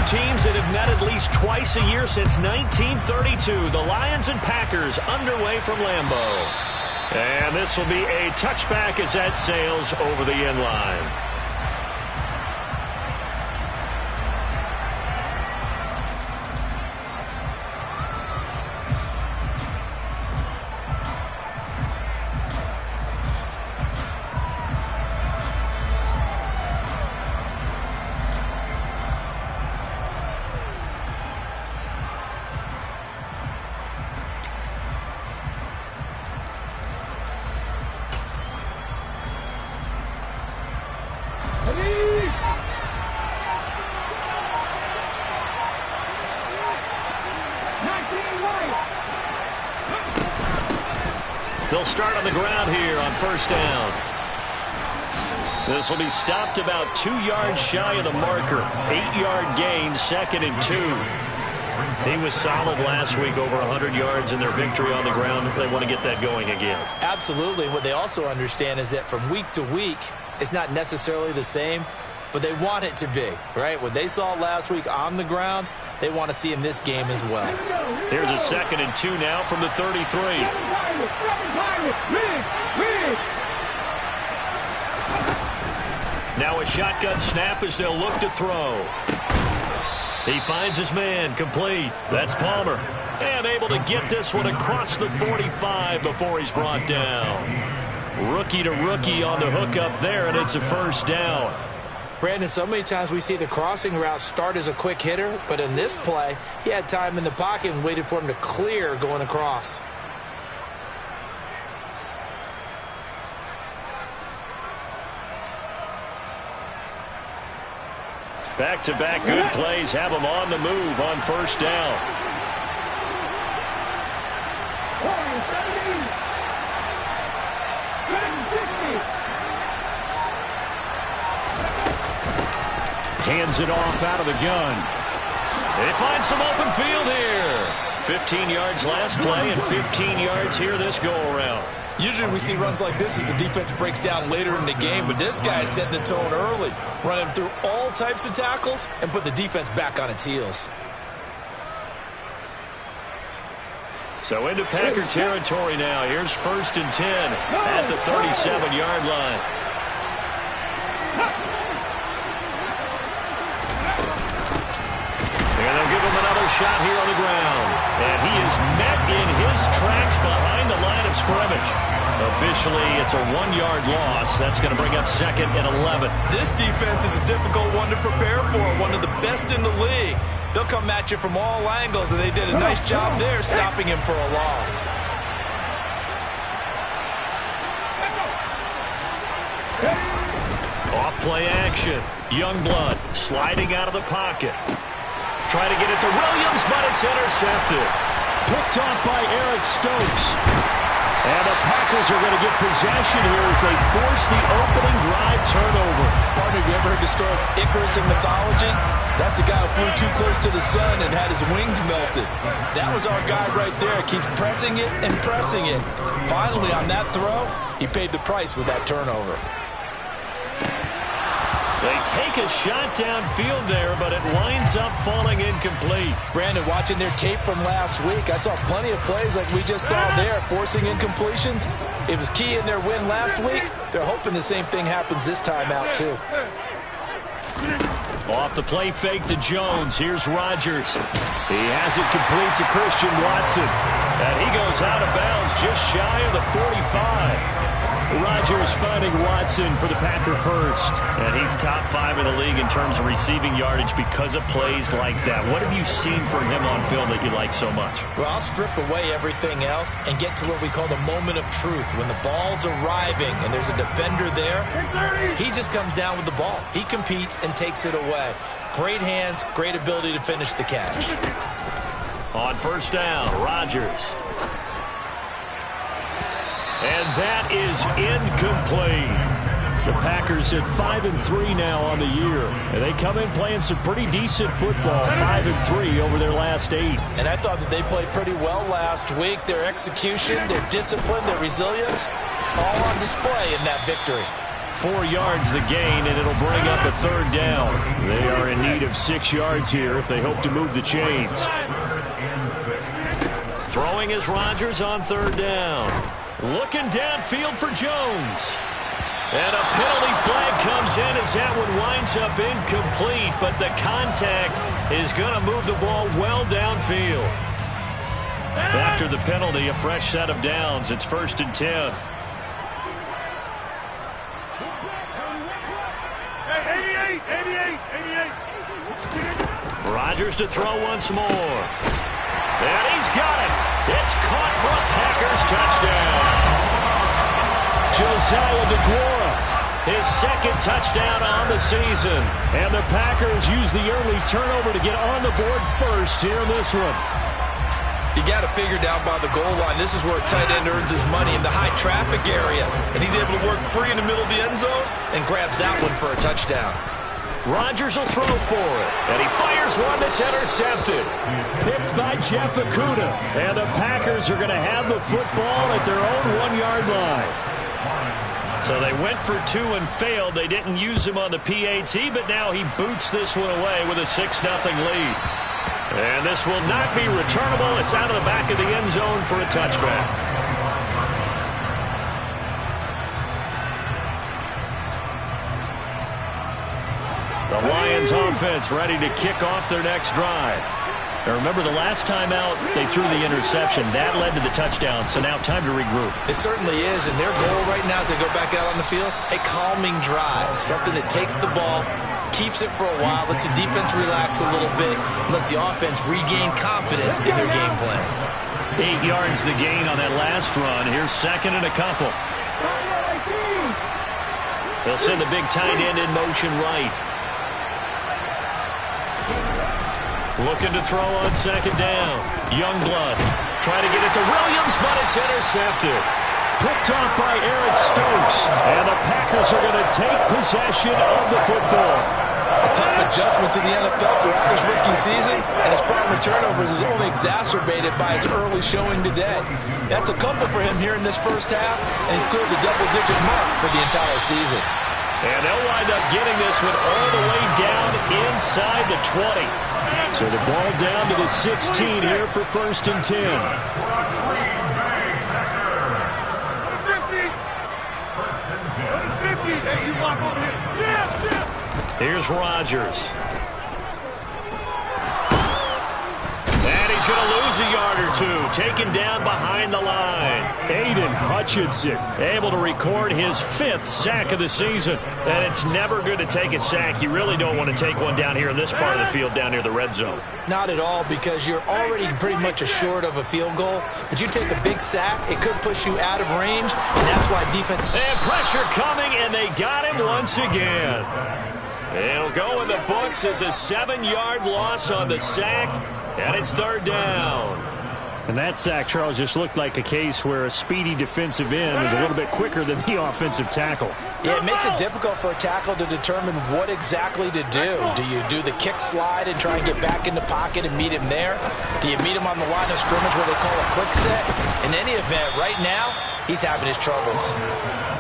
teams that have met at least twice a year since 1932. The Lions and Packers underway from Lambeau. And this will be a touchback as that sails over the end line. They'll start on the ground here on first down. This will be stopped about 2 yards shy of the marker. 8-yard gain, 2nd and 2. He was solid last week, over 100 yards in their victory on the ground. They want to get that going again. Absolutely. What they also understand is that from week to week, it's not necessarily the same, but they want it to be, right? What they saw last week on the ground, they want to see in this game as well. Here's a 2nd and 2 now from the 33. Now a shotgun snap as they'll look to throw. He finds his man, complete. That's Palmer. And able to get this one across the 45 before he's brought down. Rookie to rookie on the hook up there, and it's a first down. Brandon, so many times we see the crossing route start as a quick hitter, but in this play, he had time in the pocket and waited for him to clear going across. Back-to-back good plays have him on the move on first down. Hands it off out of the gun. They find some open field here. 15 yards last play and 15 yards here this go-around. Usually we see runs like this as the defense breaks down later in the game, but this guy is setting the tone early, running through all types of tackles and put the defense back on its heels. So into Packer territory now. Here's 1st and 10 at the 37-yard line. And they'll give him another shot here on the ground. And he is met in his tracks behind the line of scrimmage. Officially, it's a 1-yard loss. That's going to bring up 2nd and 11. This defense is a difficult one to prepare for, one of the best in the league. They'll come at you from all angles, and they did a nice job there stopping him for a loss. Off-play action. Youngblood sliding out of the pocket. Trying to get it to Williams, but it's intercepted. Picked off by Eric Stokes. And the Packers are going to get possession here as they force the opening drive turnover. Partner, have you ever heard the story of Icarus in mythology? That's the guy who flew too close to the sun and had his wings melted. That was our guy right there. Keeps pressing it and pressing it. Finally, on that throw, he paid the price with that turnover. They take a shot downfield there, but it winds up falling incomplete. Brandon, watching their tape from last week, I saw plenty of plays like we just saw there, forcing incompletions. It was key in their win last week. They're hoping the same thing happens this time out, too. Off the play fake to Jones. Here's Rodgers. He has it complete to Christian Watson. And he goes out of bounds just shy of the 45. Rodgers finding Watson for the Packer first. And he's top 5 in the league in terms of receiving yardage because of plays like that. What have you seen from him on film that you like so much? Well, I'll strip away everything else and get to what we call the moment of truth. When the ball's arriving and there's a defender there, he just comes down with the ball. He competes and takes it away. Great hands, great ability to finish the catch. On first down, Rodgers. And that is incomplete. The Packers at 5-3 now on the year. And they come in playing some pretty decent football, 5-3 over their last 8. And I thought that they played pretty well last week. Their execution, their discipline, their resilience, all on display in that victory. 4 yards the gain, and it'll bring up a 3rd down. They are in need of 6 yards here if they hope to move the chains. Throwing is Rodgers on 3rd down. Looking downfield for Jones. And a penalty flag comes in as that one winds up incomplete, but the contact is going to move the ball well downfield. After the penalty, a fresh set of downs. It's 1st and 10. Rodgers to throw once more. And he's got it. It's caught for a Packers touchdown. Josiah DeGuara, his 2nd touchdown on the season. And the Packers use the early turnover to get on the board first here in this one. You got to figure down by the goal line. This is where a tight end earns his money, in the high traffic area. And he's able to work free in the middle of the end zone and grabs that one for a touchdown. Rodgers will throw for it. And he fires one that's intercepted. Picked by Jeff Okudah. And the Packers are going to have the football at their own 1-yard line. So they went for 2 and failed. They didn't use him on the PAT, but now he boots this one away with a 6-0 lead. And this will not be returnable. It's out of the back of the end zone for a touchback. The Lions offense ready to kick off their next drive. Now remember, the last time out, they threw the interception. That led to the touchdown, so now time to regroup. It certainly is, and their goal right now as they go back out on the field, a calming drive, something that takes the ball, keeps it for a while, lets the defense relax a little bit, lets the offense regain confidence in their game plan. 8 yards the gain on that last run. Here's 2nd and a couple. They'll send the big tight end in motion right. Looking to throw on 2nd down. Youngblood trying to get it to Williams, but it's intercepted. Picked off by Aaron Stokes. And the Packers are going to take possession of the football. A tough adjustment to the NFL throughout his rookie season, and his problem with turnovers is only exacerbated by his early showing today. That's a couple for him here in this first half, and he's cleared the double-digit mark for the entire season. And they'll wind up getting this one all the way down inside the 20. So the ball down to the 16 here for 1st and 10. Here's Rodgers. And he's going to lose a yard or 2. Taken down behind the line. Aiden Hutchinson able to record his 5th sack of the season. And it's never good to take a sack. You really don't want to take one down here in this part of the field down near the red zone. Not at all, because you're already pretty much assured of a field goal. But you take a big sack, it could push you out of range, and that's why defense... And pressure coming, and they got him once again. It'll go in the books as a 7-yard loss on the sack, and it's 3rd down. And that sack, Charles, just looked like a case where a speedy defensive end is a little bit quicker than the offensive tackle. Yeah, it makes it difficult for a tackle to determine what exactly to do. Do you do the kick slide and try and get back in the pocket and meet him there? Do you meet him on the line of scrimmage where they call a quick set? In any event, right now, he's having his troubles.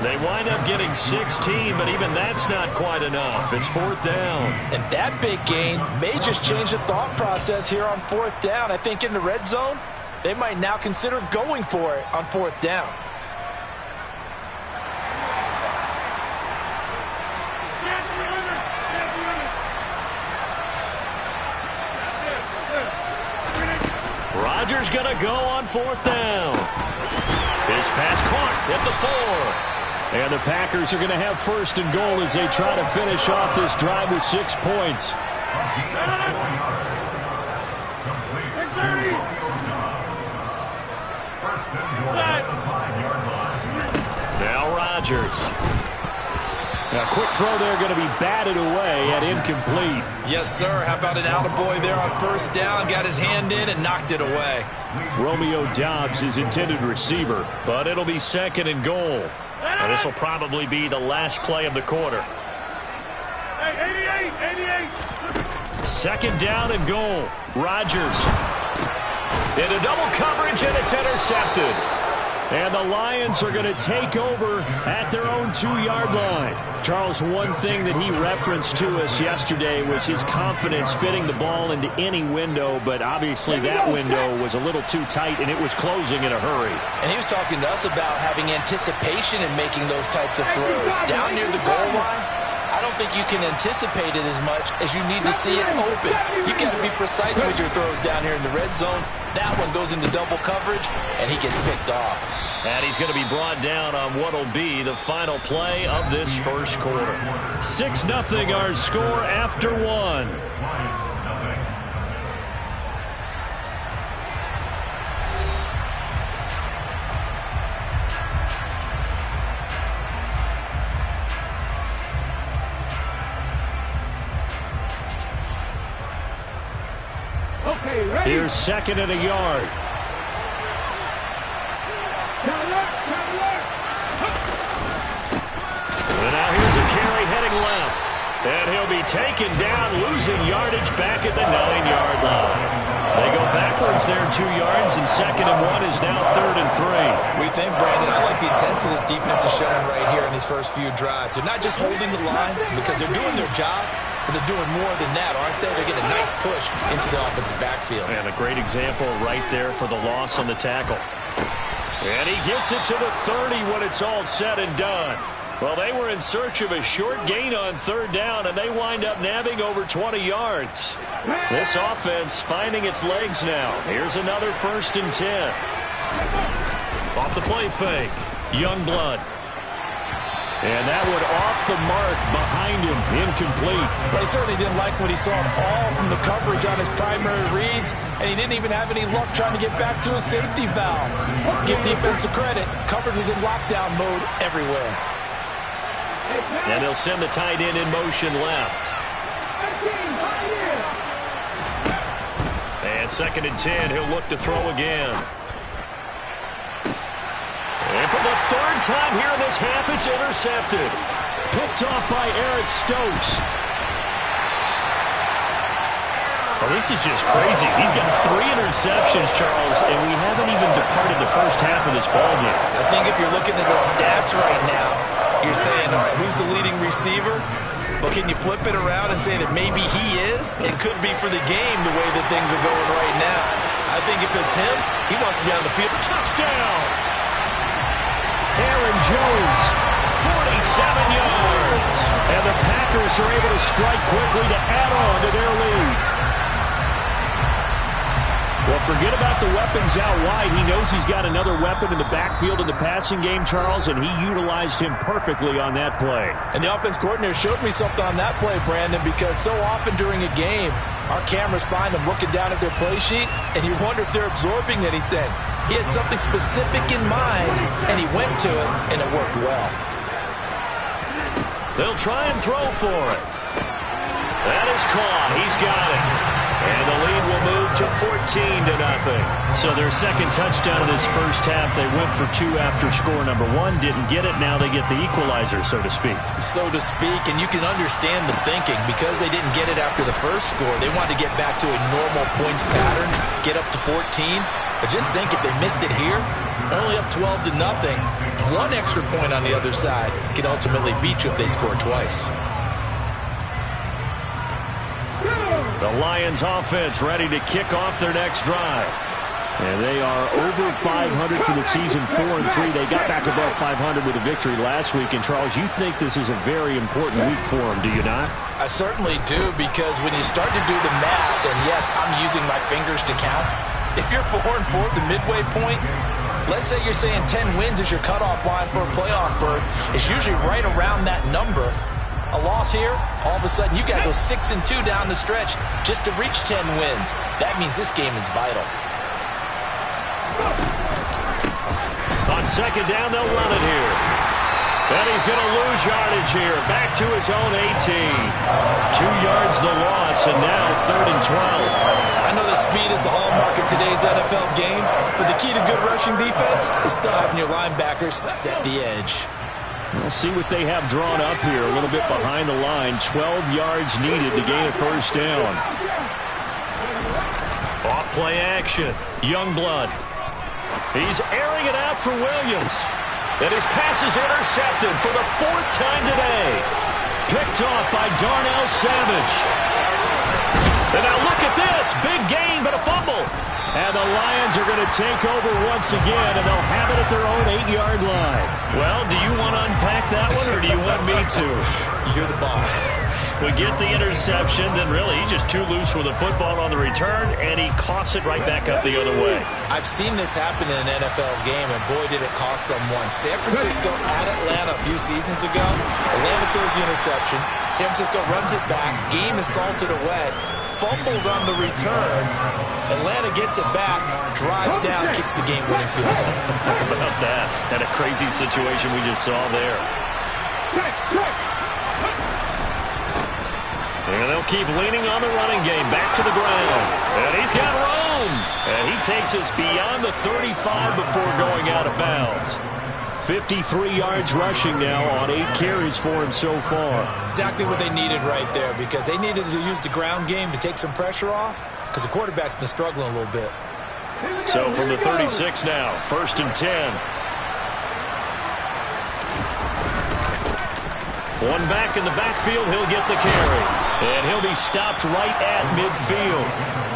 They wind up getting 16, but even that's not quite enough. It's 4th down. And that big gain may just change the thought process here on 4th down. I think in the red zone, they might now consider going for it on 4th down. Rodgers going to go on 4th down. His pass caught at the 4. And the Packers are going to have 1st and goal as they try to finish off this drive with 6 points. Now Rodgers. A quick throw there going to be batted away at incomplete. Yes, sir. How about an attaboy there on 1st down? Got his hand in and knocked it away. Romeo Doubs is intended receiver, but it'll be 2nd and goal. And this will probably be the last play of the quarter. 2nd down and goal. Rodgers into double coverage, and it's intercepted. And the Lions are going to take over at their own 2-yard line. Charles, one thing that he referenced to us yesterday was his confidence fitting the ball into any window, but obviously that window was a little too tight, and it was closing in a hurry. And he was talking to us about having anticipation in making those types of throws. Down near the goal line, I don't think you can anticipate it as much as you need to see it open. You got to be precise with your throws down here in the red zone. That one goes into double coverage, and he gets picked off. And he's going to be brought down on what will be the final play of this first quarter. 6-0 our score after one. Here's second and a yard. And now here's a carry heading left. And he'll be taken down, losing yardage back at the 9-yard line. They go backwards there 2 yards, and second and 1 is now 3rd and 3. We think, Brandon, I like the intensity this defense is showing right here in these first few drives. They're not just holding the line because they're doing their job, but they're doing more than that, aren't they? They're getting a nice push into the offensive backfield. And a great example right there for the loss on the tackle. And he gets it to the 30 when it's all said and done. Well, they were in search of a short gain on 3rd down, and they wind up nabbing over 20 yards. This offense finding its legs now. Here's another 1st and 10. Off the play fake, Youngblood. And that one off the mark behind him, incomplete. Well, he certainly didn't like what he saw all from the coverage on his primary reads, and he didn't even have any luck trying to get back to his safety valve. Give defensive credit. Coverage was in lockdown mode everywhere. And they'll send the tight end in motion left. And 2nd and 10, he'll look to throw again. And for the 3rd time here in this half, it's intercepted. Picked off by Eric Stokes. Well, this is just crazy. He's got 3 interceptions, Charles, and we haven't even departed the first half of this ballgame. I think if you're looking at the stats right now, you're saying, all right, who's the leading receiver? But can you flip it around and say that maybe he is and could be for the game the way that things are going right now? I think if it's him, he wants to be on the field. Touchdown! Aaron Jones, 47 yards. And the Packers are able to strike quickly to add on to their lead. Well, forget about the weapons out wide. He knows he's got another weapon in the backfield in the passing game, Charles, and he utilized him perfectly on that play. And the offense coordinator showed me something on that play, Brandon, because so often during a game, our cameras find them looking down at their play sheets, and you wonder if they're absorbing anything. He had something specific in mind, and he went to it, and it worked well. They'll try and throw for it. That is caught. He's got it. And the lead will move to 14-0. So their second touchdown of this first half, they went for 2 after score number 1. Didn't get it. Now they get the equalizer, so to speak. So to speak, and you can understand the thinking. Because they didn't get it after the first score, they wanted to get back to a normal points pattern, get up to 14. But just think, if they missed it here, only up 12-0, 1 extra point on the other side can ultimately beat you if they score twice. The Lions offense ready to kick off their next drive. And they are over 500 for the season, 4-3. They got back above 500 with a victory last week. And, Charles, you think this is a very important week for them, do you not? I certainly do, because when you start to do the math, and yes, I'm using my fingers to count. If you're 4-4 at the midway point, let's say you're saying 10 wins is your cutoff line for a playoff berth. It's usually right around that number. A loss here, all of a sudden you've got to go 6-2 down the stretch just to reach 10 wins. That means this game is vital. On second down, they'll run it here. And he's going to lose yardage here. Back to his own 18. 2 yards the loss, and now 3rd and 12. I know that speed is the hallmark of today's NFL game, but the key to good rushing defense is still having your linebackers set the edge. We'll see what they have drawn up here a little bit behind the line. 12 yards needed to gain a first down. Off play action. Youngblood. He's airing it out for Williams. And his pass is intercepted for the 4th time today. Picked off by Darnell Savage. And now look at this. Big gain, but a fumble. And the Lions are going to take over once again, and they'll have it at their own 8-yard line. Well, do you want to unpack that one, or do you want me to? You're the boss. We get the interception, then really he's just too loose with the football on the return, and he coughs it right back up the other way. I've seen this happen in an NFL game, and boy, did it cost someone. San Francisco at Atlanta a few seasons ago. Atlanta throws the interception. San Francisco runs it back. Game is salted away. Fumbles on the return. Atlanta gets it back, drives down, kicks the game-winning field goal. How about that? And a crazy situation we just saw there. And they'll keep leaning on the running game. Back to the ground. And he's got room. And he takes us beyond the 35 before going out of bounds. 53 yards rushing now on 8 carries for him so far. Exactly what they needed right there, because they needed to use the ground game to take some pressure off, because the quarterback's been struggling a little bit. So from the 36 now, 1st and 10. One back in the backfield, he'll get the carry. And he'll be stopped right at midfield.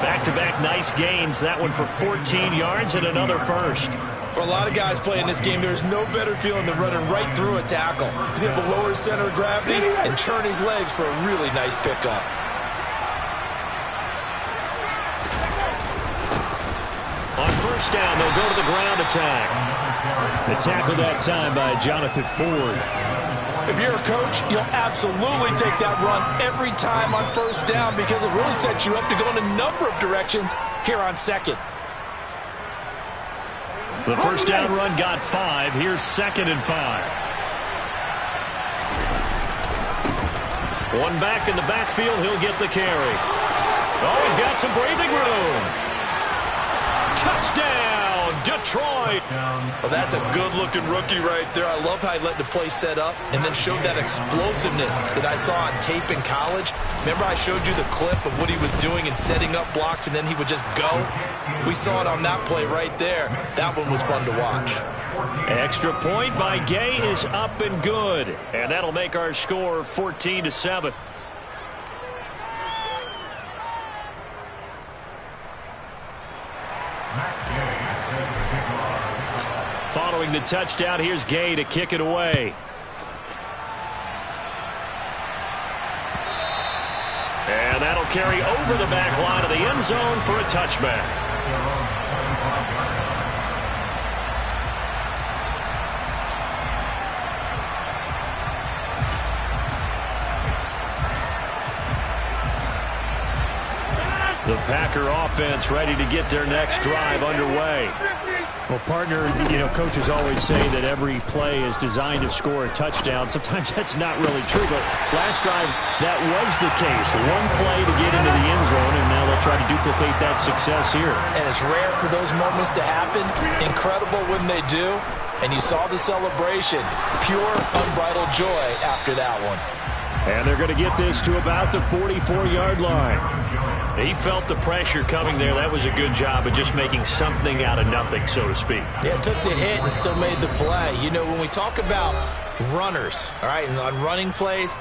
Back-to-back nice gains. That one for 14 yards and another first. For a lot of guys playing this game, there's no better feeling than running right through a tackle. He's able to lower his center of gravity and churn his legs for a really nice pickup. On 1st down, they'll go to the ground attack. The tackle that time by Jonathan Ford. If you're a coach, you'll absolutely take that run every time on 1st down, because it really sets you up to go in a number of directions here on 2nd. The 1st down run got 5. Here's 2nd and 5. One back in the backfield. He'll get the carry. Oh, he's got some breathing room. Touchdown, Detroit. Well, that's a good-looking rookie right there. I love how he let the play set up and then showed that explosiveness that I saw on tape in college. Remember I showed you the clip of what he was doing and setting up blocks, and then he would just go? We saw it on that play right there. That one was fun to watch. Extra point by Gay is up and good. And that'll make our score 14-7. Following the touchdown, here's Gay to kick it away. And that'll carry over the back line of the end zone for a touchback. The Packer offense ready to get their next drive underway. Well, partner, coaches always say that every play is designed to score a touchdown. Sometimes that's not really true, but last drive that was the case. One play to get into the end zone, and now they'll try to duplicate that success here. And it's rare for those moments to happen. Incredible when they do. And you saw the celebration. Pure, unbridled joy after that one. And they're going to get this to about the 44-yard line. He felt the pressure coming there. That was a good job of just making something out of nothing, so to speak. Yeah, took the hit and still made the play. When we talk about runners, all right, and on running plays,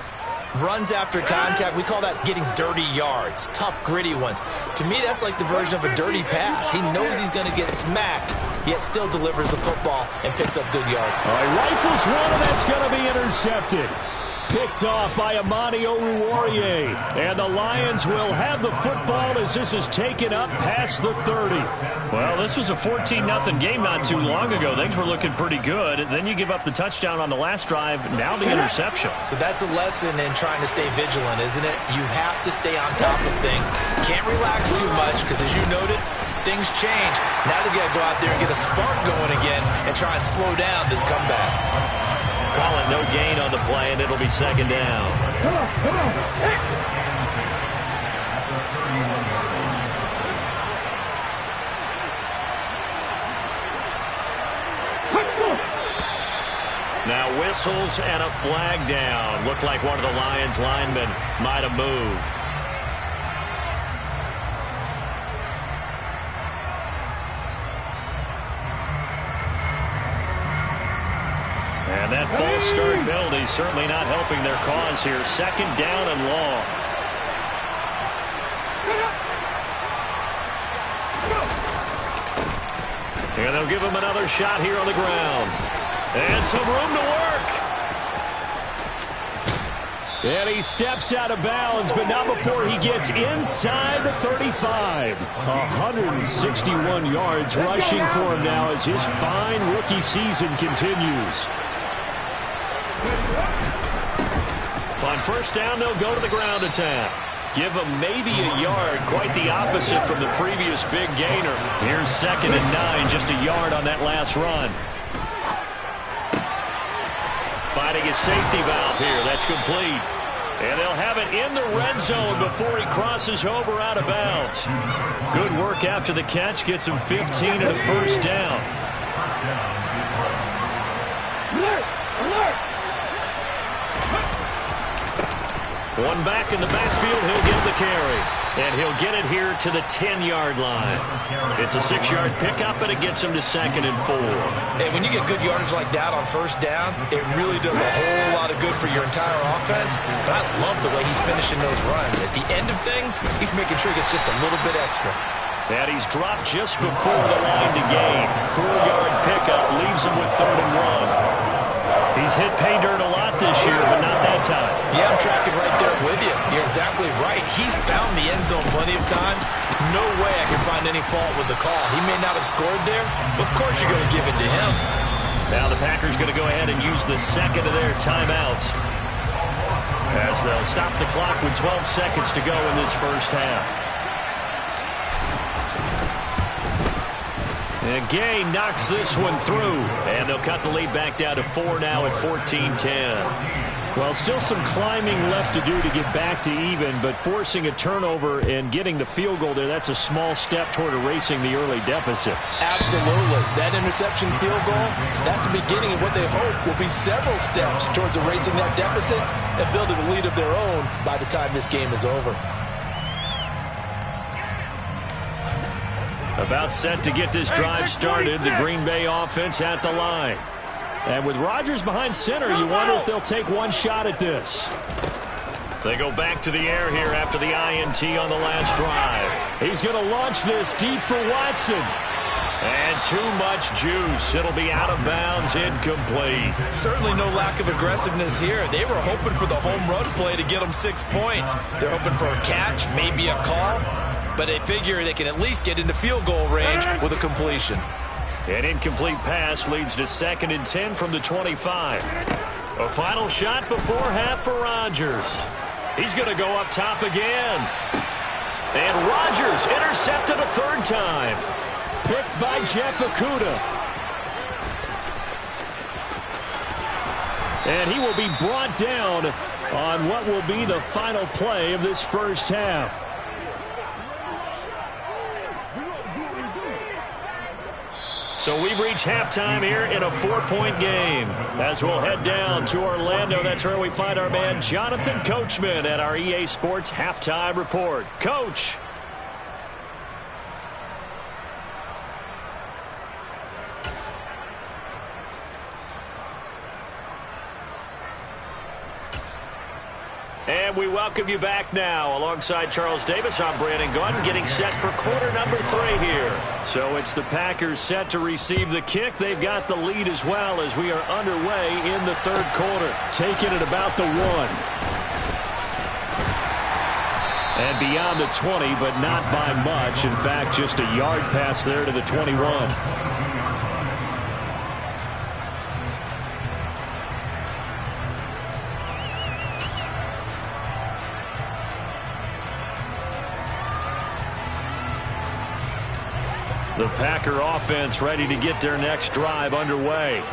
runs after contact, we call that getting dirty yards, tough, gritty ones. To me, that's like the version of a dirty pass. He knows he's going to get smacked, yet still delivers the football and picks up good yards. All right, rifles one, and that's going to be intercepted. Picked off by Amani Oruwariye. And the Lions will have the football as this is taken up past the 30. Well, this was a 14-0 game not too long ago. Things were looking pretty good. And then you give up the touchdown on the last drive. Now the interception. So that's a lesson in trying to stay vigilant, isn't it? You have to stay on top of things. Can't relax too much because, as you noted, things change. Now they got to go out there and get a spark going again and try and slow down this comeback. Call it no gain on the play, and it'll be 2nd down. Now whistles and a flag down. Looked like one of the Lions linemen might have moved. false start penalty certainly not helping their cause here. Second down and long. And they'll give him another shot here on the ground. And some room to work. And he steps out of bounds, but not before he gets inside the 35. 161 yards rushing for him now as his fine rookie season continues. On first down, they'll go to the ground attack. Give him maybe a yard, quite the opposite from the previous big gainer. Here's 2nd and 9, just a yard on that last run. Finding his safety valve here, that's complete. And they'll have it in the red zone before he crosses over out of bounds. Good work after the catch, gets him 15 and a first down. One back in the backfield, he'll get the carry. And he'll get it here to the 10-yard line. It's a 6-yard pickup, and it gets him to 2nd and 4. And when you get good yardage like that on first down, it really does a whole lot of good for your entire offense. But I love the way he's finishing those runs. At the end of things, he's making sure he gets just a little bit extra. And he's dropped just before the line to gain. 4-yard pickup leaves him with 3rd and 1. He's hit pay dirt a lot this year, but not that time. Yeah, I'm tracking right there with you. You're exactly right. He's found the end zone plenty of times. No way I can find any fault with the call. He may not have scored there, but of course you're going to give it to him. Now the Packers going to go ahead and use the second of their timeouts, as they'll stop the clock with 12 seconds to go in this first half. And Gay knocks this one through, and they'll cut the lead back down to 4 now at 14-10. Well, still some climbing left to do to get back to even, but forcing a turnover and getting the field goal there, that's a small step toward erasing the early deficit. Absolutely. That interception field goal, that's the beginning of what they hope will be several steps towards erasing that deficit and building a lead of their own by the time this game is over. About set to get this drive started, the Green Bay offense at the line. And with Rodgers behind center, you wonder if they'll take one shot at this. They go back to the air here after the INT on the last drive. He's going to launch this deep for Watson. And too much juice. It'll be out of bounds, incomplete. Certainly no lack of aggressiveness here. They were hoping for the home run play to get them 6 points. They're hoping for a catch, maybe a call. But they figure they can at least get into field goal range with a completion. An incomplete pass leads to 2nd and 10 from the 25. A final shot before half for Rodgers. He's going to go up top again. And Rodgers intercepted a 3rd time. Picked by Jeff Okudah. And he will be brought down on what will be the final play of this first half. So we've reached halftime here in a 4-point game. As we'll head down to Orlando, that's where we find our man Jonathan Coachman at our EA Sports Halftime Report. Coach. And we welcome you back now. Alongside Charles Davis, I'm Brandon Gunn, getting set for quarter number 3 here. So it's the Packers set to receive the kick. They've got the lead as well as we are underway in the 3rd quarter. Taking it about the 1. And beyond the 20, but not by much. In fact, just a yard pass there to the 21. The Packer offense ready to get their next drive underway.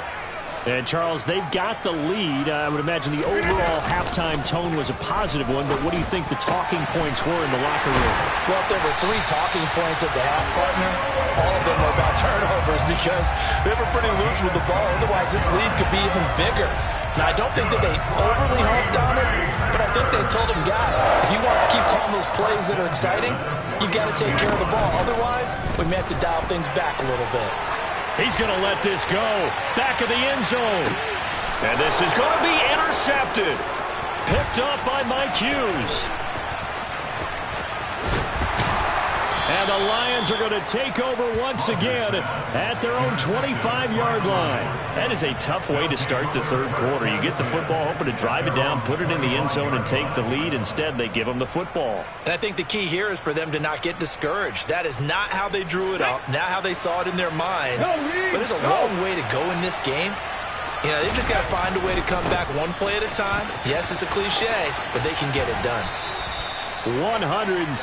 And, Charles, they've got the lead. I would imagine the overall halftime tone was a positive one, but what do you think the talking points were in the locker room? Well, if there were 3 talking points at the half, partner, all of them were about turnovers because they were pretty loose with the ball. Otherwise, this lead could be even bigger. Now, I don't think that they overly harped on it, but I think they told them, guys, if you want to keep calling those plays that are exciting, you got to take care of the ball. Otherwise, we may have to dial things back a little bit. He's going to let this go. Back of the end zone. And this is going to be intercepted. Picked up by Mike Hughes. And the Lions are going to take over once again at their own 25-yard line. That is a tough way to start the third quarter. You get the football, hoping to drive it down, put it in the end zone, and take the lead. Instead, they give them the football. And I think the key here is for them to not get discouraged. That is not how they drew it up, not how they saw it in their minds. But there's a long way to go in this game. You know, they've just got to find a way to come back one play at a time. Yes, it's a cliche, but they can get it done. 177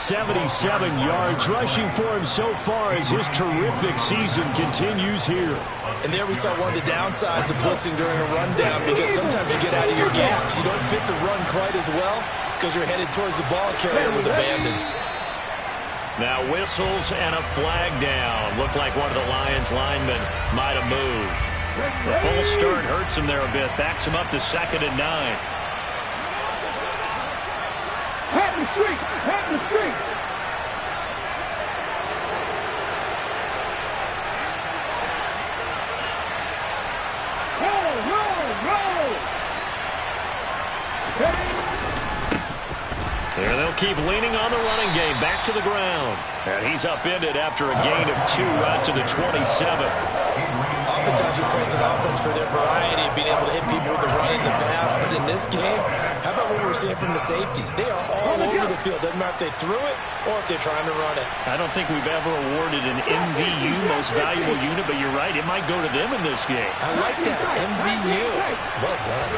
yards rushing for him so far as his terrific season continues here. And there we saw one of the downsides of blitzing during a rundown, because sometimes you get out of your gaps. You don't fit the run quite as well because you're headed towards the ball carrier with abandon. Now whistles and a flag down. Looked like one of the Lions linemen might have moved. The false start hurts him there a bit. Backs him up to 2nd and 9. Head the street! Head the street! Here they'll keep leaning on the running game. Back to the ground. And he's upended after a gain of 2 out to the 27. Oftentimes we praise an offense for their variety of being able to hit people with the run in the pass. But in this game, how about what we're seeing from the safeties? They are all over the field. Doesn't matter if they threw it or if they're trying to run it. I don't think we've ever awarded an MVU, most valuable unit, but you're right. It might go to them in this game. I like that. MVU. Well done.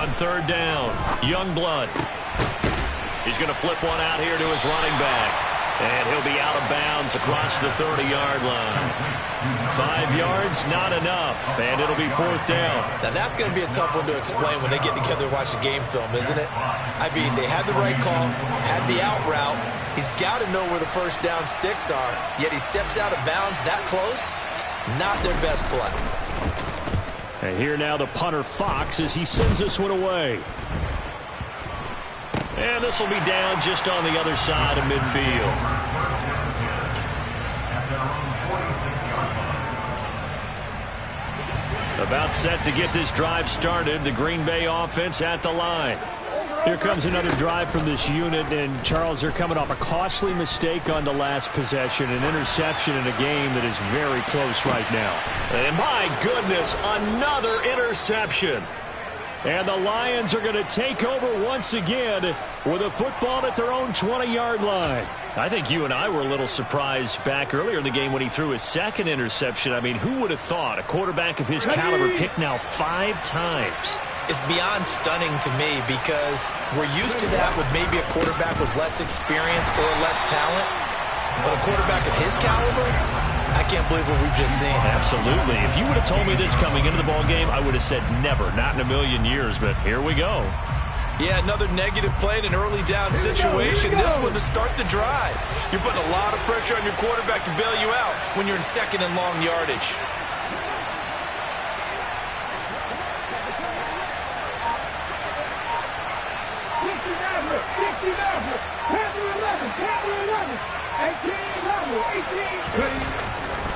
On 3rd down, Youngblood. He's going to flip one out here to his running back. And he'll be out of bounds across the 30-yard line. 5 yards, not enough. And it'll be 4th down. Now that's going to be a tough one to explain when they get together and watch the game film, isn't it? I mean, they had the right call, had the out route. He's got to know where the first down sticks are. Yet he steps out of bounds that close. Not their best play. And here now the punter Fox as he sends this one away. And this will be down just on the other side of midfield. About set to get this drive started. The Green Bay offense at the line. Here comes another drive from this unit, and Charles, they're coming off a costly mistake on the last possession, an interception in a game that is very close right now. And my goodness, another interception. And the Lions are going to take over once again with a football at their own 20-yard line. I think you and I were a little surprised back earlier in the game when he threw his 2nd interception. I mean, who would have thought a quarterback of his caliber picked now 5 times? It's beyond stunning to me because we're used to that with maybe a quarterback with less experience or less talent. But a quarterback of his caliber, I can't believe what we've just seen. Absolutely. If you would have told me this coming into the ball game, I would have said never, not in a million years. But here we go. Yeah, another negative play in an early down situation. This one to start the drive. You're putting a lot of pressure on your quarterback to bail you out when you're in 2nd and long yardage.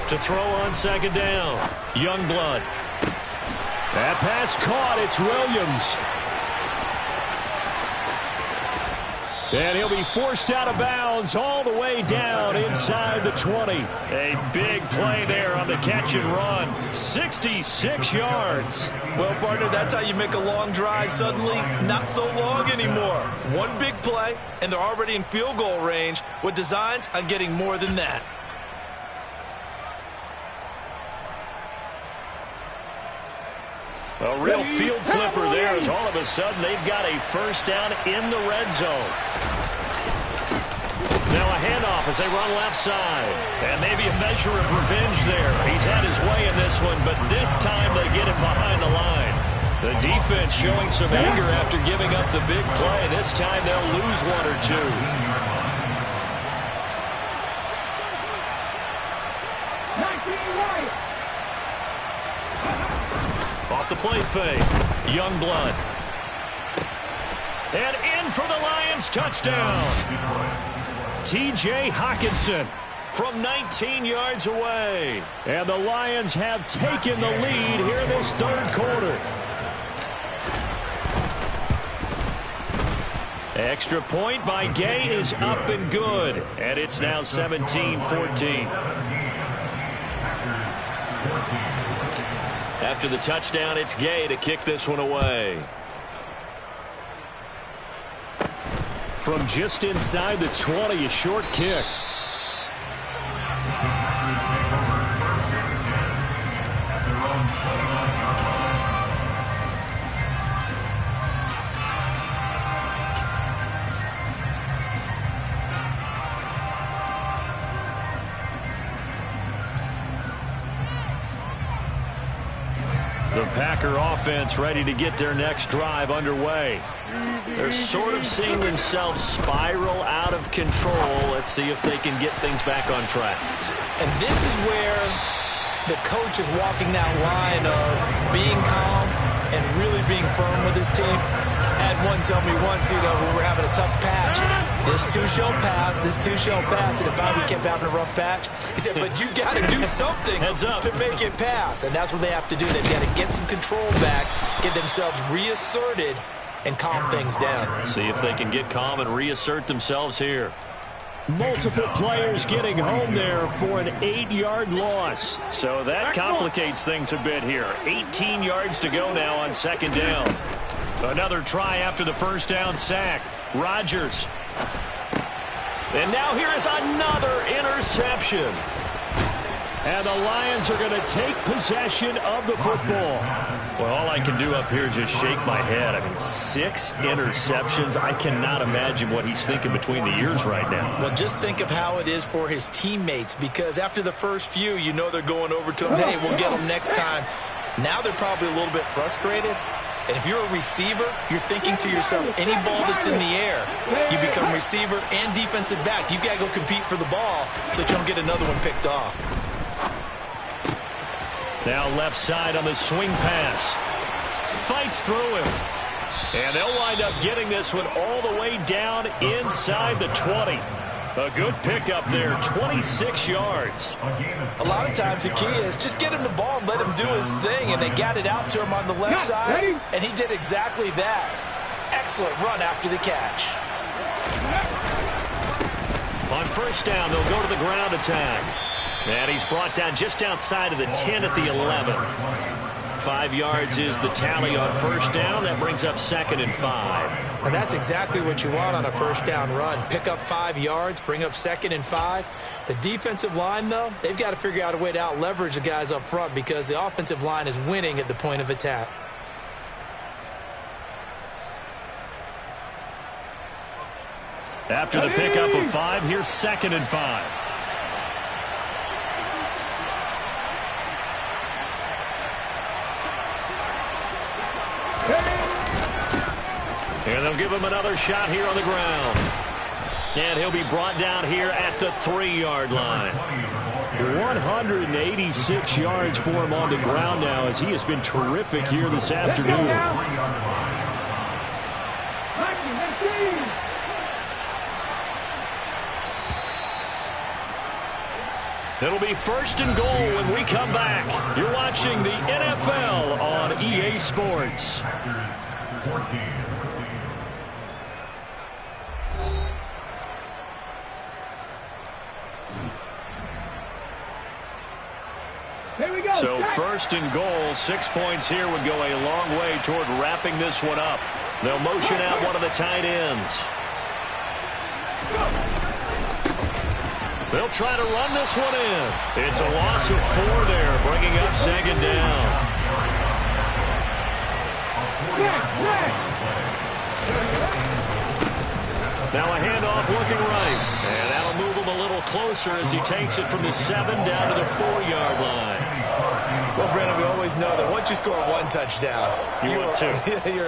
To throw on 2nd down, Youngblood. That pass caught. It's Williams. And he'll be forced out of bounds all the way down inside the 20. A big play there on the catch and run. 66 yards. Well, partner, that's how you make a long drive suddenly not so long anymore. One big play, and they're already in field goal range with designs on getting more than that. A real field flipper there as all of a sudden they've got a first down in the red zone. Now a handoff as they run left side. And maybe a measure of revenge there. He's had his way in this one, but this time they get him behind the line. The defense showing some anger after giving up the big play. This time they'll lose 1 or 2. Off the play fake, Youngblood. And in for the Lions touchdown. T.J. Hockenson. from 19 yards away. And the Lions have taken the lead here in this third quarter. Extra point by Gay is up and good. And it's now 17-14. After the touchdown, it's Gay to kick this one away. From just inside the 20, a short kick. The Packer offense ready to get their next drive underway. They're sort of seeing themselves spiral out of control. Let's see if they can get things back on track. And this is where the coach is walking that line of being calm and really being firm with his team. I had one tell me once, when we were having a tough patch, this too shall pass, this too shall pass. And if finally kept having a rough patch, he said, but you got to do something to make it pass. And that's what they have to do. They've got to get some control back, get themselves reasserted, and calm things down. See if they can get calm and reassert themselves here. Multiple players getting home there for an 8-yard loss. So that complicates things a bit here. 18 yards to go now on second down. Another try after the first down sack. Rodgers. And now here is another interception. And the Lions are going to take possession of the football. Well, all I can do up here is just shake my head. I mean, 6 interceptions. I cannot imagine what he's thinking between the ears right now. Well, just think of how it is for his teammates, because after the first few, they're going over to him, hey, we'll get them next time. Now they're probably a little bit frustrated. And if you're a receiver, you're thinking to yourself, any ball that's in the air, you become receiver and defensive back. You've got to go compete for the ball so that you don't get another one picked off. Now left side on the swing pass. Fights through him. And they'll wind up getting this one all the way down inside the 20. A good pickup there, 26 yards. A lot of times the key is just get him the ball and let him do his thing, and they got it out to him on the left side, and he did exactly that. Excellent run after the catch. On first down, they'll go to the ground attack. And he's brought down just outside of the 10 at the 11. 5 yards is the tally on first down. That brings up 2nd and 5. And that's exactly what you want on a first down run. Pick up 5 yards, bring up 2nd and 5. The defensive line, though, they've got to figure out a way to out-leverage the guys up front because the offensive line is winning at the point of attack. After the pickup of 5, here's 2nd and 5. And they'll give him another shot here on the ground. And he'll be brought down here at the 3-yard line. 186 yards for him on the ground now as he has been terrific here this afternoon. It'll be 1st and goal when we come back. You're watching the NFL on EA Sports. So 1st and goal, 6 points here would go a long way toward wrapping this one up. They'll motion out one of the tight ends. They'll try to run this one in. It's a loss of 4 there, bringing up 2nd down. Now a handoff looking right. And that'll move him a little closer as he takes it from the 7 down to the 4-yard line. Well, Brandon, we always know that once you score 1 touchdown, you're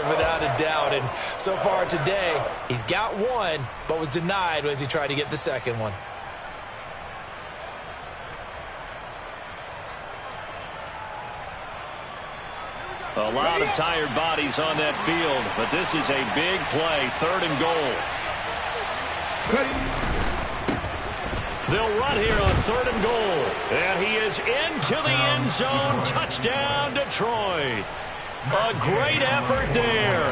without a doubt. And so far today, he's got 1, but was denied as he tried to get the 2nd one. A lot of tired bodies on that field, but this is a big play, 3rd and goal. They'll run here on 3rd and goal. And he is into the end zone. Touchdown, Detroit. A great effort there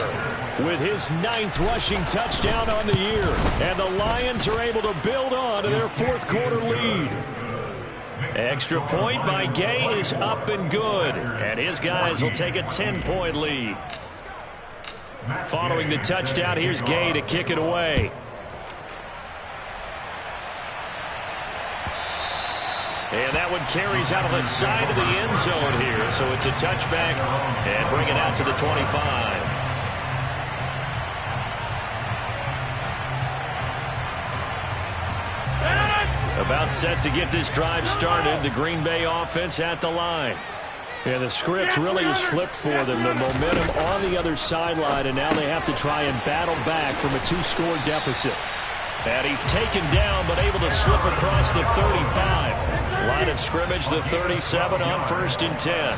with his 9th rushing touchdown on the year. And the Lions are able to build on to their 4th quarter lead. Extra point by Gay is up and good. And his guys will take a 10-point lead. Following the touchdown, here's Gay to kick it away. And that one carries out of the side of the end zone here. So it's a touchback and bring it out to the 25. About set to get this drive started. The Green Bay offense at the line. And the script really is flipped for them. The momentum on the other sideline, and now they have to try and battle back from a 2-score deficit. And he's taken down, but able to slip across the 35. Line of scrimmage, the 37 on 1st and 10.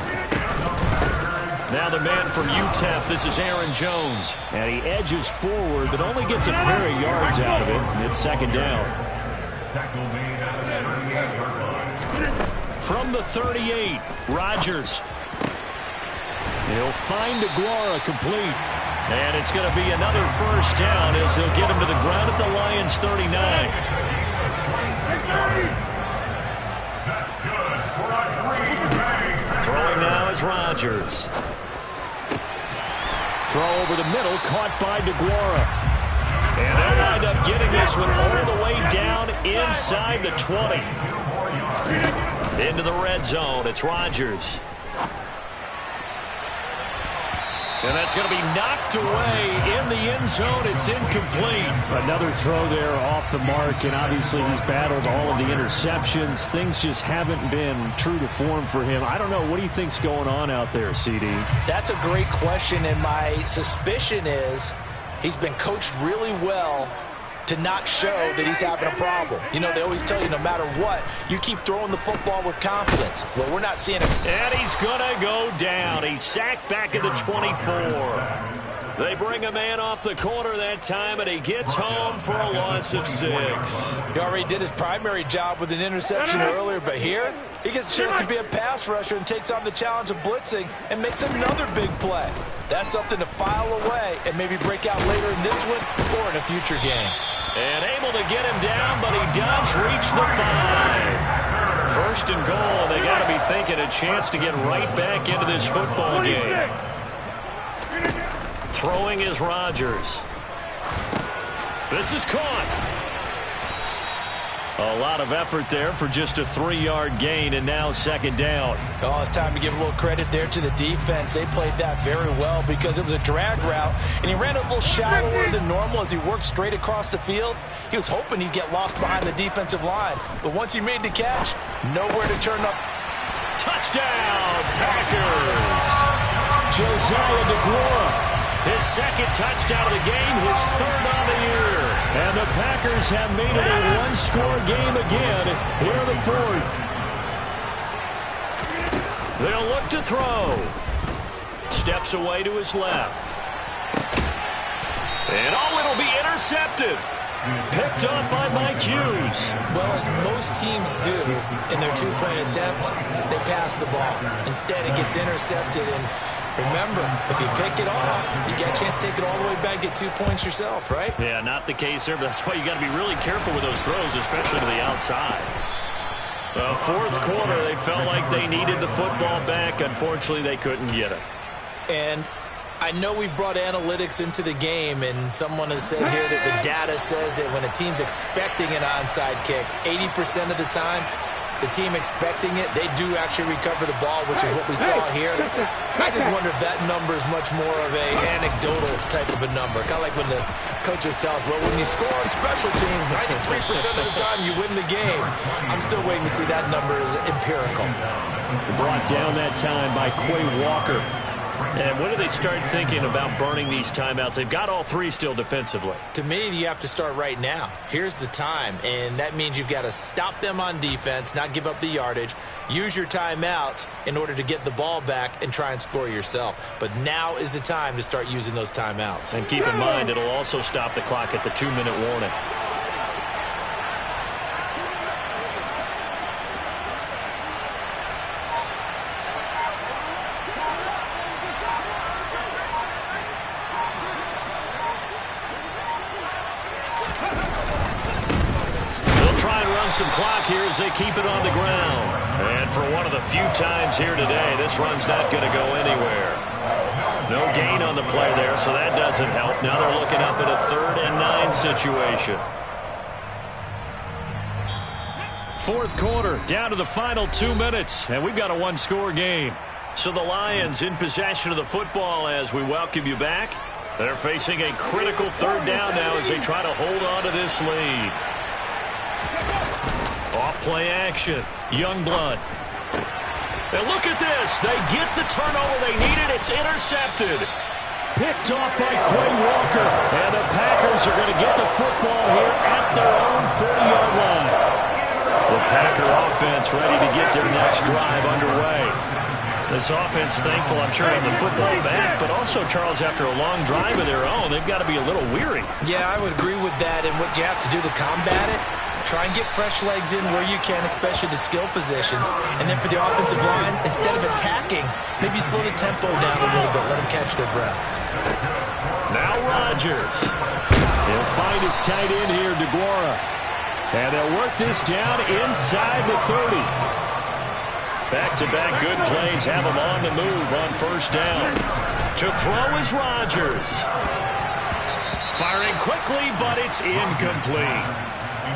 Now the man from UTEP, this is Aaron Jones. And he edges forward, but only gets a pair of yards out of it. And it's 2nd down. From the 38, Rodgers. He'll find Aguara complete. And it's going to be another 1st down as they'll get him to the ground at the Lions' 39. Throwing now is Rodgers. Throw over the middle, caught by DeGuara. And they'll wind up getting this one all the way down inside the 20. Into the red zone, it's Rodgers. And that's going to be knocked away in the end zone. It's incomplete. Another throw there off the mark, and obviously he's battled all of the interceptions. Things just haven't been true to form for him. I don't know. What do you think's going on out there, CD? That's a great question, and my suspicion is he's been coached really well to not show that he's having a problem. You know, they always tell you no matter what, you keep throwing the football with confidence. Well, we're not seeing it. And he's going to go down. He's sacked back at the 24. They bring a man off the corner that time, and he gets home for a loss of 6. He already did his primary job with an interception earlier, but here he gets a chance to be a pass rusher and takes on the challenge of blitzing and makes another big play. That's something to file away and maybe break out later in this one or in a future game. And able to get him down, but he does reach the 5. 1st and goal, they got to be thinking a chance to get right back into this football game. Throwing is Rodgers. This is caught. A lot of effort there for just a 3-yard gain, and now 2nd down. Oh, it's time to give a little credit there to the defense. They played that very well because it was a drag route, and he ran a little shallower than normal as he worked straight across the field. He was hoping he'd get lost behind the defensive line, but once he made the catch, nowhere to turn up. Touchdown, Packers! Josiah DeGuara. His 2nd touchdown of the game, his 3rd on the year. And the Packers have made it a 1-score game again here in the 4th. They'll look to throw. Steps away to his left. And it'll be intercepted. Picked up by Mike Hughes. Well, as most teams do in their 2-point attempt, they pass the ball. Instead, it gets intercepted, and remember, if you pick it off, you get a chance to take it all the way back, get 2 points yourself, right? Yeah, not the case there, but that's why you got to be really careful with those throws, especially to the outside. 4th quarter, they felt like they needed the football back. Unfortunately, they couldn't get it. And I know we brought analytics into the game, and someone has said here that the data says that when a team's expecting an onside kick, 80% of the time, the team expecting it, they do actually recover the ball, which is what we saw here. I just wonder if that number is much more of a anecdotal type of a number. Kind of like when the coaches tell us, well, when you score on special teams, 93% of the time you win the game. I'm still waiting to see that number is empirical. Brought down that time by Quay Walker. And when do they start thinking about burning these timeouts? They've got all 3 still defensively. To me, you have to start right now. Here's the time, and that means you've got to stop them on defense, not give up the yardage, use your timeouts in order to get the ball back and try and score yourself. But now is the time to start using those timeouts. And keep in mind, it'll also stop the clock at the 2-minute warning. some clock here as they keep it on the ground. And for one of the few times here today, this run's not going to go anywhere. No gain on the play there, so that doesn't help. Now they're looking up at a 3rd and 9 situation. Fourth quarter, down to the final 2 minutes, and we've got a one-score game. So the Lions in possession of the football as we welcome you back. They're facing a critical 3rd down now as they try to hold on to this lead. Off-play action. Youngblood. And look at this. They get the turnover they needed. It's intercepted. Picked off by Quay Walker. And the Packers are going to get the football here at their own 30-yard line. The Packer offense ready to get their next drive underway. This offense thankful, I'm sure, of the football back, but also, Charles, after a long drive of their own, they've got to be a little weary. Yeah, I would agree with that, and what you have to do to combat it, try and get fresh legs in where you can, especially the skill positions. And then for the offensive line, instead of attacking, maybe slow the tempo down a little bit, let them catch their breath. Now Rodgers. He'll find his tight end here, DeGuara. And they'll work this down inside the 30. Back-to-back good plays have him on the move on 1st down. To throw is Rodgers. Firing quickly, but it's incomplete.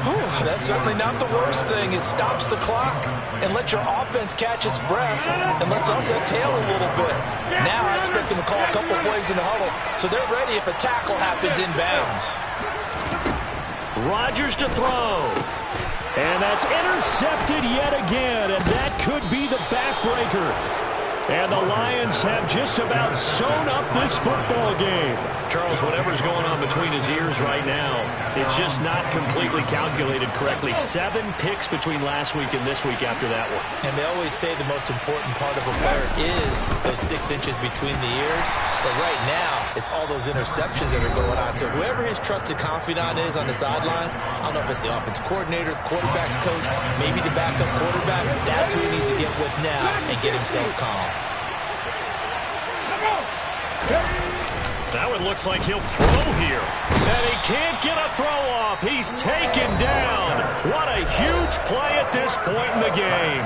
Whew, that's certainly not the worst thing. It stops the clock and lets your offense catch its breath and lets us exhale a little bit. Now I expect them to call a couple plays in the huddle, so they're ready if a tackle happens inbounds. Rodgers to throw. And that's intercepted yet again, and that could be the backbreaker. And the Lions have just about sewn up this football game. Charles, whatever's going on between his ears right now, it's just not completely calculated correctly. 7 picks between last week and this week after that one. And they always say the most important part of a player is those 6 inches between the ears. But right now, it's all those interceptions that are going on. So whoever his trusted confidant is on the sidelines, I don't know if it's the offense coordinator, the quarterback's coach, maybe the backup quarterback, that's who he needs to get with now and get himself calm. Now it looks like he'll throw here. And he can't get a throw off. He's taken down. What a huge play at this point in the game.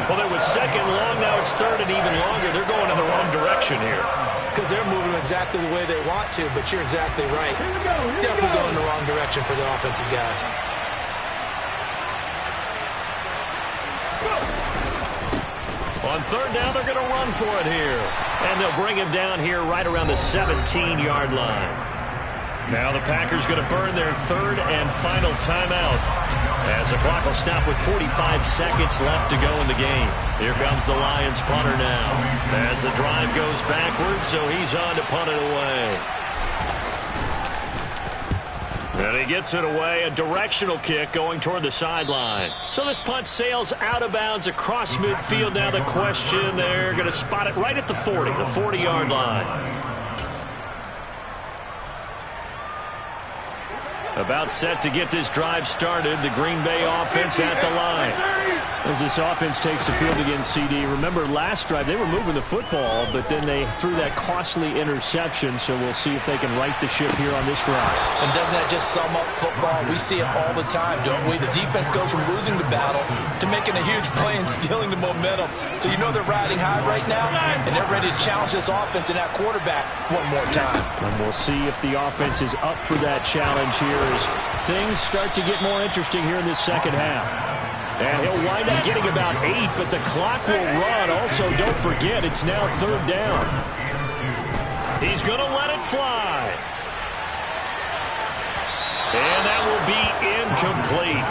Well, it was 2nd long. Now it's 3rd and even longer. They're going in the wrong direction here. Because they're moving exactly the way they want to, but you're exactly right. Definitely going in the wrong direction for the offensive guys. On 3rd down, they're going to run for it here. And they'll bring him down here right around the 17-yard line. Now the Packers going to burn their 3rd and final timeout, as the clock will stop with 45 seconds left to go in the game. Here comes the Lions punter now, as the drive goes backwards, so he's on to punt it away. And he gets it away, a directional kick going toward the sideline. So this punt sails out of bounds across midfield. Now the question, they're going to spot it right at the 40, the 40-yard line. About set to get this drive started, the Green Bay offense at the line. As this offense takes the field against CD, remember last drive they were moving the football, but then they threw that costly interception, so we'll see if they can right the ship here on this drive. And doesn't that just sum up football? We see it all the time, don't we? The defense goes from losing the battle to making a huge play and stealing the momentum. So you know they're riding high right now, and they're ready to challenge this offense and that quarterback one more time. And we'll see if the offense is up for that challenge here as things start to get more interesting here in this second half. And he'll wind up getting about 8, but the clock will run. Also, don't forget, it's now 3rd down. He's going to let it fly. And that will be incomplete.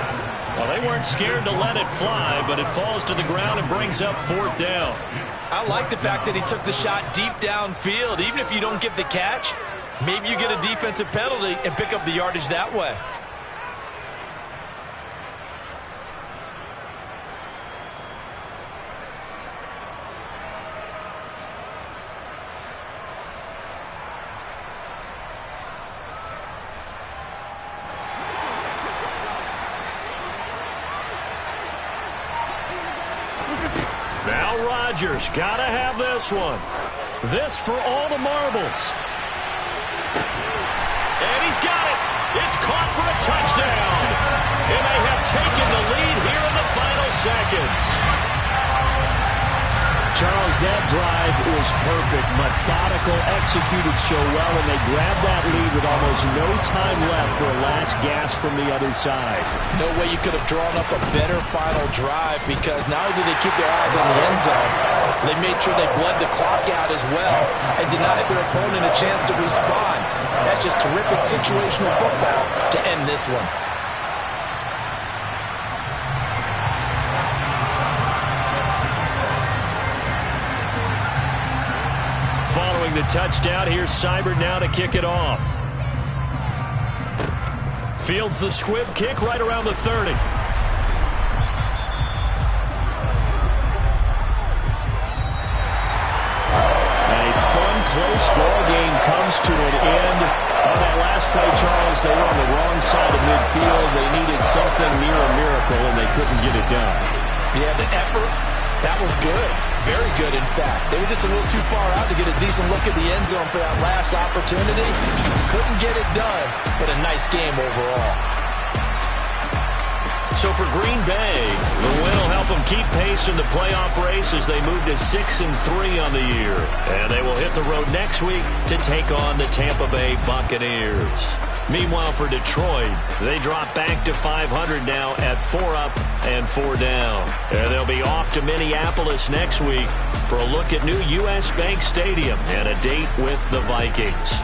Well, they weren't scared to let it fly, but it falls to the ground and brings up 4th down. I like the fact that he took the shot deep downfield. Even if you don't get the catch, maybe you get a defensive penalty and pick up the yardage that way. Now Rodgers, gotta have this one. This for all the marbles. And he's got it. It's caught for a touchdown. And they have taken That drive was perfect, methodical, executed so well, and they grabbed that lead with almost no time left for a last gasp from the other side. No way you could have drawn up a better final drive, because not only did they keep their eyes on the end zone, they made sure they bled the clock out as well and denied their opponent a chance to respond. That's just terrific situational football to end this one. Following the touchdown, here's Seibert now to kick it off. Fields the squib kick right around the 30. A fun, close ball game comes to an end. On that last play, Charles, they were on the wrong side of midfield. They needed something near a miracle, and they couldn't get it done. Yeah, the effort, that was good. Very good, in fact. They were just a little too far out to get a decent look at the end zone for that last opportunity. Couldn't get it done, but a nice game overall. So for Green Bay, the win will help them keep pace in the playoff race as they move to 6-3 on the year. And they will hit the road next week to take on the Tampa Bay Buccaneers. Meanwhile, for Detroit, they drop back to 500 now at 4 up and 4 down. And they'll be off to Minneapolis next week for a look at new U.S. Bank Stadium and a date with the Vikings.